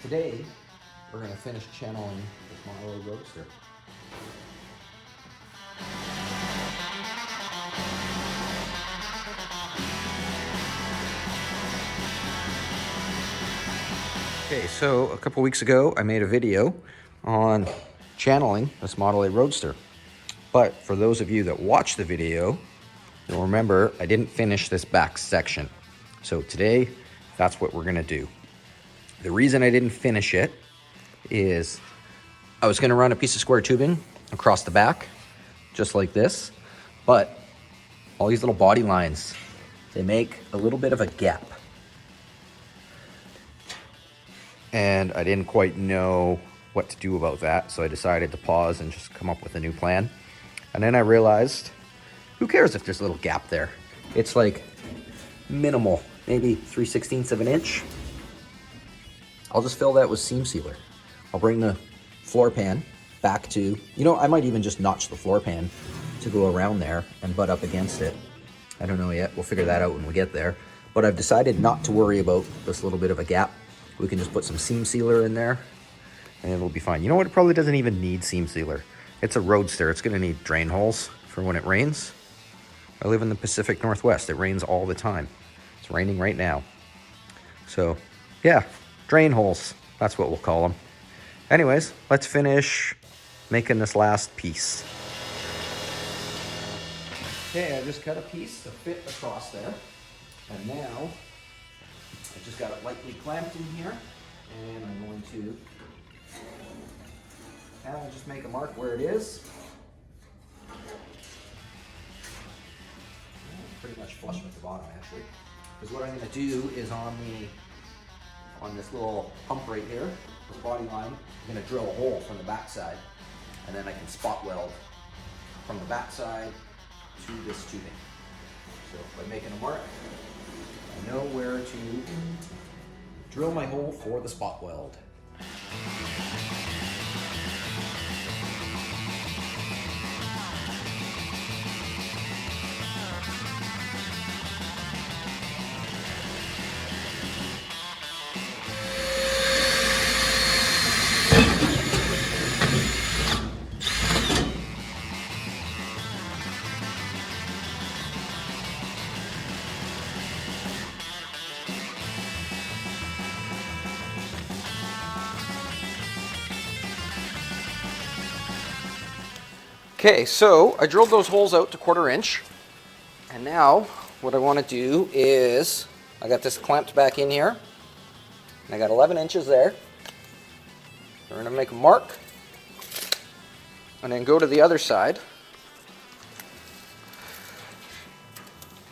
Today, we're going to finish channeling this model of Roadster. Okay, so a couple weeks ago, I made a video on channeling this Model A Roadster. But for those of you that watched the video, you'll remember I didn't finish this back section. So today, that's what we're gonna do. The reason I didn't finish it is I was gonna run a piece of square tubing across the back, just like this, but all these little body lines, they make a little bit of a gap. And I didn't quite know what to do about that, so I decided to pause and just come up with a new plan. And then I realized, who cares if there's a little gap there? It's like minimal, maybe 3/16 of an inch. I'll just fill that with seam sealer. I'll bring the floor pan back to, I might even just notch the floor pan to go around there and butt up against it. I don't know yet, we'll figure that out when we get there. But I've decided not to worry about this little bit of a gap. We can just put some seam sealer in there and it'll be fine. You know what, it probably doesn't even need seam sealer. It's a Roadster, it's gonna need drain holes for when it rains. I live in the Pacific Northwest, it rains all the time. It's raining right now. So yeah, drain holes, that's what we'll call them. Anyways, let's finish making this last piece. Okay, I just cut a piece to fit across there. And now, I just got it lightly clamped in here, and I'm going to just make a mark where it is. Pretty much flush with the bottom, actually. Because what I'm going to do is on this little hump right here, this body line, I'm going to drill a hole from the back side, and then I can spot weld from the back side to this tubing. So by making a mark, I know where to drill my hole for the spot weld. Okay, so I drilled those holes out to 1/4 inch. And now what I want to do is, I got this clamped back in here. And I got 11 inches there. We're going to make a mark. And then go to the other side.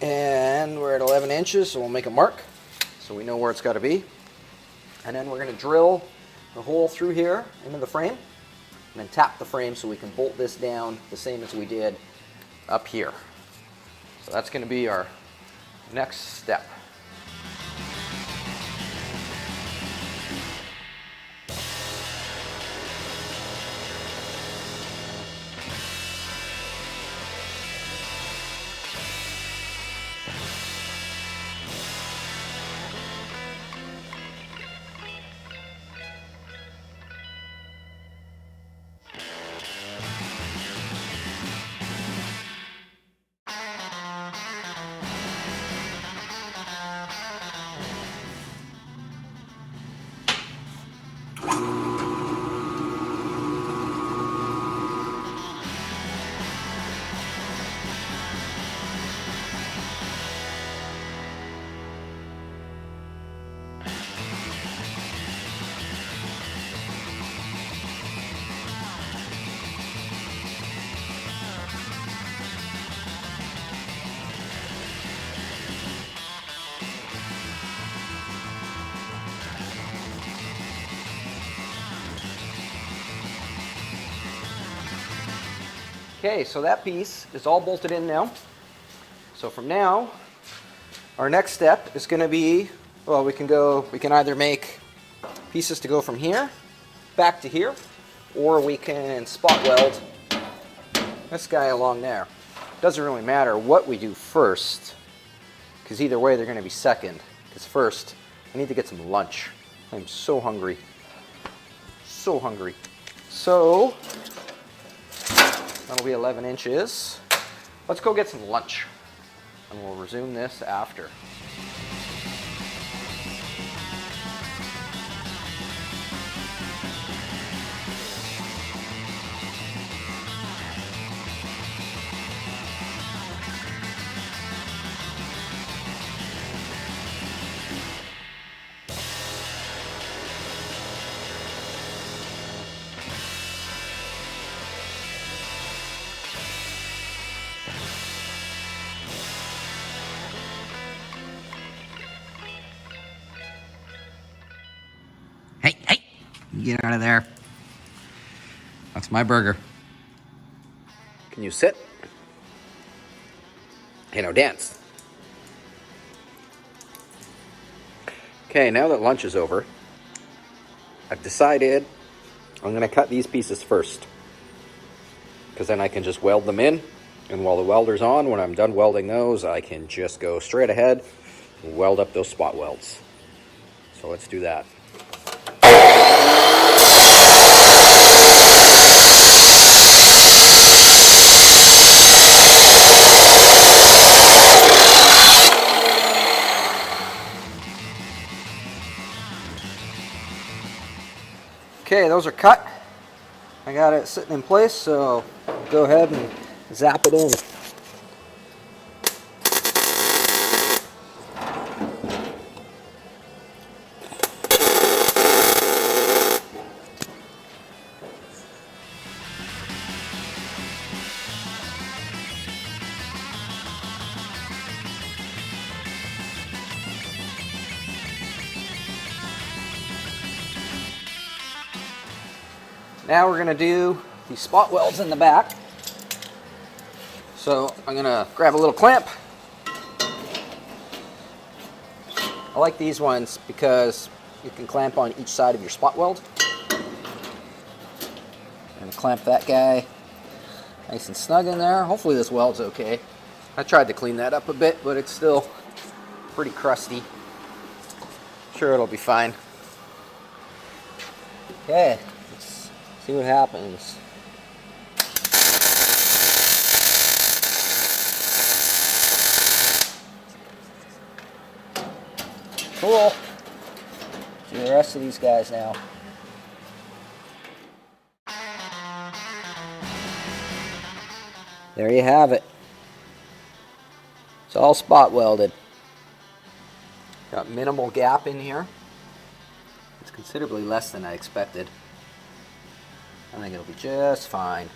And we're at 11 inches, so we'll make a mark. So we know where it's got to be. And then we're going to drill the hole through here into the frame. And then tap the frame so we can bolt this down the same as we did up here. So that's going to be our next step. Okay, so that piece is all bolted in now. So from now, our next step is going to be, well, we can either make pieces to go from here back to here, or we can spot weld this guy along there. Doesn't really matter what we do first, because either way they're going to be second. Because first, I need to get some lunch. I'm so hungry. so hungry. So, that'll be 11 inches. Let's go get some lunch, and we'll resume this after. Hey, get out of there. That's my burger. Can you sit? Hey, now dance. Okay, now that lunch is over, I've decided I'm gonna cut these pieces first, because then I can just weld them in, and while the welder's on, when I'm done welding those, I can just go straight ahead and weld up those spot welds. So let's do that. Okay, those are cut. I got it sitting in place, so I'll go ahead and zap it in. Now we're going to do the spot welds in the back. So I'm going to grab a little clamp. I like these ones because you can clamp on each side of your spot weld. And clamp that guy nice and snug in there. Hopefully this weld's okay. I tried to clean that up a bit, but it's still pretty crusty. Sure, it'll be fine. Okay. See what happens. Cool. See the rest of these guys now. There you have it. It's all spot welded. Got minimal gap in here. It's considerably less than I expected. I think it'll be just fine.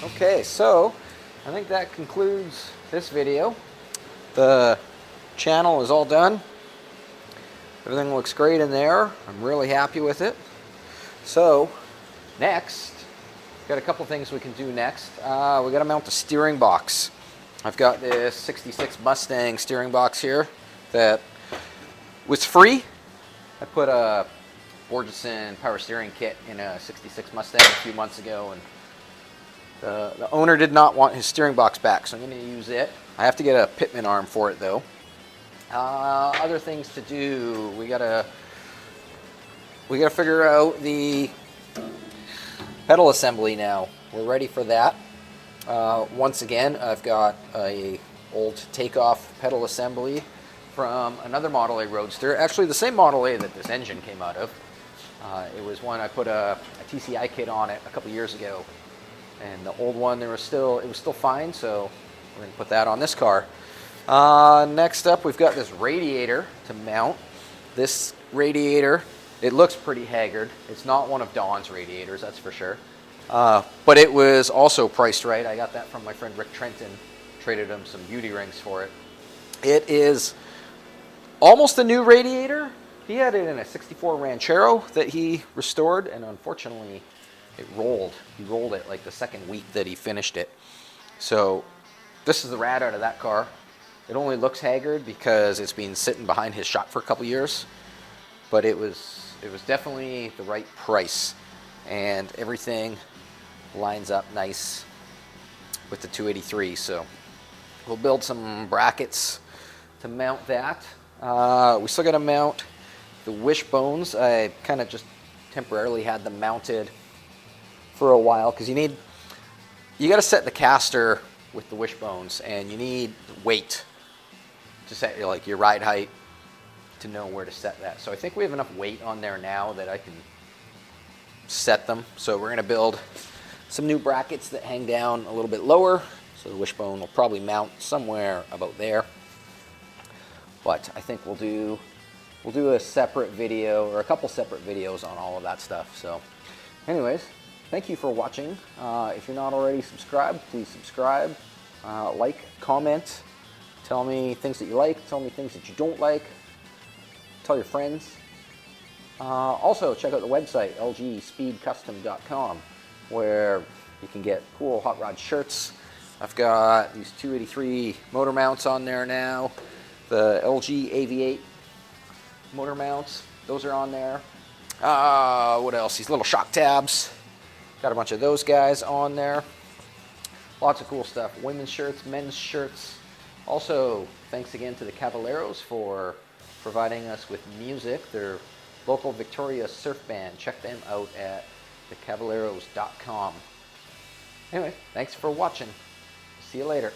Okay, so I think that concludes this video. The channel is all done. Everything looks great in there. I'm really happy with it. So next, got a couple things we can do next. We got to mount the steering box. I've got this 66 Mustang steering box here that was free. I put a Borgeson power steering kit in a 66 Mustang a few months ago, and the owner did not want his steering box back, so I'm going to use it. I have to get a pitman arm for it though. Other things to do, we gotta figure out the pedal assembly now. We're ready for that. Once again, I've got a old takeoff pedal assembly from another Model A Roadster. Actually, the same Model A that this engine came out of. It was one I put a TCI kit on it a couple years ago, and the old one it was still fine. So we're gonna put that on this car. Next up, we've got this radiator to mount. This radiator, it looks pretty haggard. It's not one of Don's radiators, that's for sure. But it was also priced right. I got that from my friend Rick Trenton. Traded him some beauty rings for it. It is almost a new radiator. He had it in a 64 Ranchero that he restored, and unfortunately it rolled. He rolled it like the second week that he finished it. So this is the rat out of that car. It only looks haggard because it's been sitting behind his shop for a couple years, but it was definitely the right price, and everything lines up nice with the 283. So We'll build some brackets to mount that. We still got to mount the wishbones. I kind of just temporarily had them mounted for a while because you got to set the caster with the wishbones, and you need weight to set like your ride height to know where to set that. So I think we have enough weight on there now that I can set them. So we're going to build some new brackets that hang down a little bit lower. So the wishbone will probably mount somewhere about there. But I think we'll do a separate video or a couple separate videos on all of that stuff. So anyways, thank you for watching. If you're not already subscribed, please subscribe, like, comment, tell me things that you like, tell me things that you don't like, tell your friends. Also, check out the website, lgspeedkustom.com, where you can get cool hot rod shirts. I've got these 283 motor mounts on there now. The LG AV8 motor mounts, those are on there. What else? These little shock tabs. Got a bunch of those guys on there. Lots of cool stuff. Women's shirts, men's shirts. Also, thanks again to the Caballeros for providing us with music. They're local Victoria surf band. Check them out at thecaballeros.com. Anyway, thanks for watching. See you later.